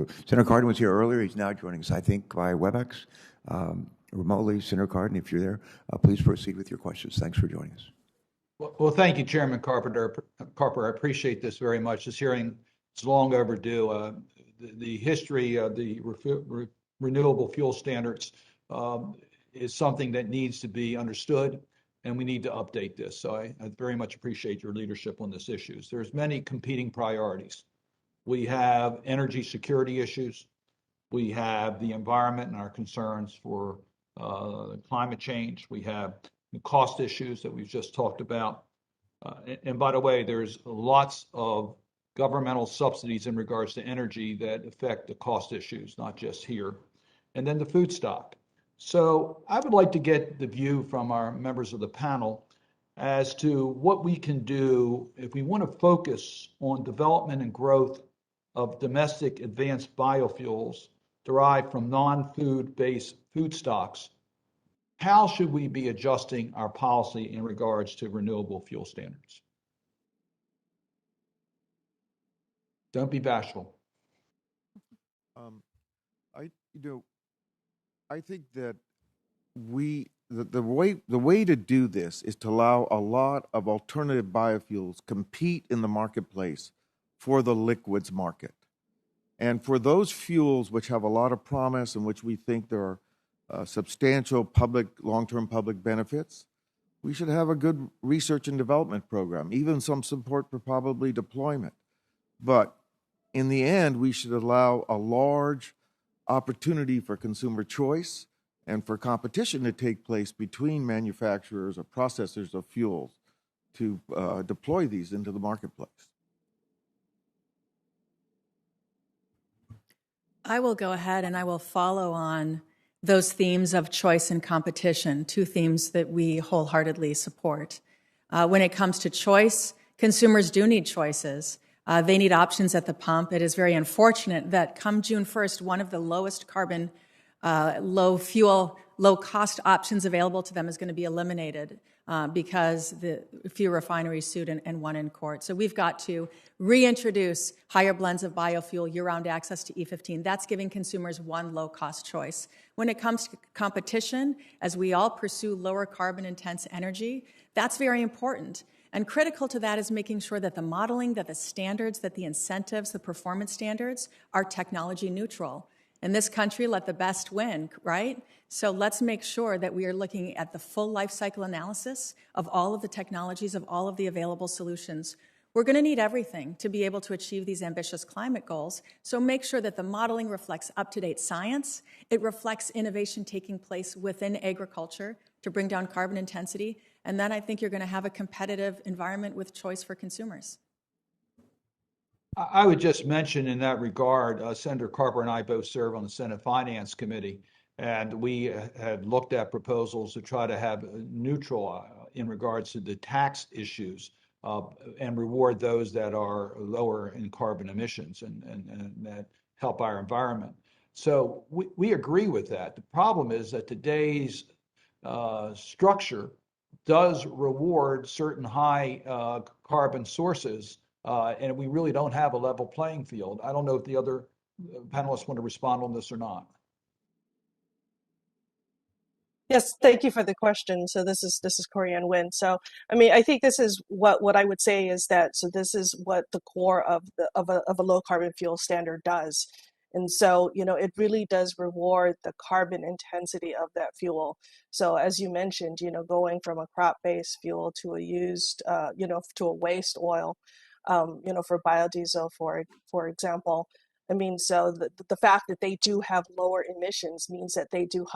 So Senator Cardin was here earlier. He's now joining us, I think, by WebEx remotely. Senator Cardin, if you're there, please proceed with your questions. Thanks for joining us. Well, thank you, Chairman Carper. I appreciate this very much. This hearing is long overdue. The history of the renewable fuel standards is something that needs to be understood, and we need to update this. So I very much appreciate your leadership on this issue. There's many competing priorities. We have energy security issues. We have the environment and our concerns for climate change. We have the cost issues that we've just talked about. And by the way, there's lots of governmental subsidies in regards to energy that affect the cost issues, not just here. And then the food stock. So I would like to get the view from our members of the panel as to what we can do if we want to focus on development and growth of domestic advanced biofuels derived from non-food-based food stocks. How should we be adjusting our policy in regards to renewable fuel standards? Don't be bashful. I think that the way to do this is to allow a lot of alternative biofuels compete in the marketplace for the liquids market. And for those fuels which have a lot of promise and which we think there are substantial long-term public benefits, we should have a good research and development program, even some support for probably deployment. But in the end, we should allow a large opportunity for consumer choice and for competition to take place between manufacturers or processors of fuels to deploy these into the marketplace. I will go ahead and I will follow on those themes of choice and competition, two themes that we wholeheartedly support. When it comes to choice, consumers do need choices. They need options at the pump. It is very unfortunate that come June 1st, one of the lowest carbon, low fuel, low cost options available to them is going to be eliminated because the few refineries sued and one in court. So we've got to reintroduce higher blends of biofuel, year-round access to E15. That's giving consumers one low-cost choice. When it comes to competition, as we all pursue lower carbon-intense energy, that's very important. And critical to that is making sure that the modeling, that the standards, that the incentives, the performance standards are technology neutral. In this country, let the best win, right? So let's make sure that we are looking at the full life cycle analysis of all of the technologies, of all of the available solutions. We're going to need everything to be able to achieve these ambitious climate goals. So make sure that the modeling reflects up-to-date science. It reflects innovation taking place within agriculture to bring down carbon intensity. And then I think you're going to have a competitive environment with choice for consumers. I would just mention in that regard, Senator Carper and I both serve on the Senate Finance Committee, and we had looked at proposals to try to have neutral in regards to the tax issues and reward those that are lower in carbon emissions and that help our environment. So we agree with that. The problem is that today's structure does reward certain high carbon sources, and we really don't have a level playing field. I don't know if the other panelists want to respond on this or not. Yes, thank you for the question. So this is Corianne Wynn. So I mean, I think this is what I would say is that this is what the core of a low carbon fuel standard does. And so, it really does reward the carbon intensity of that fuel. So as you mentioned, going from a crop-based fuel to a used, to a waste oil, for biodiesel, for example. I mean, so the fact that they do have lower emissions means that they do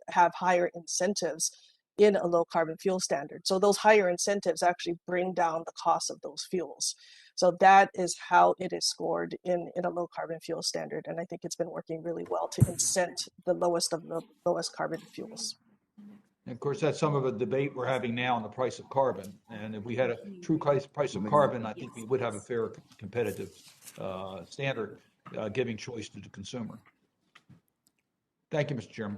have higher incentives in a low carbon fuel standard. So those higher incentives actually bring down the cost of those fuels. So that is how it is scored in a low carbon fuel standard. And I think it's been working really well to incent the lowest of the lowest carbon fuels. And of course, that's some of the debate we're having now on the price of carbon. And if we had a true price of carbon, I think we would have a fair competitive standard giving choice to the consumer. Thank you, Mr. Chairman.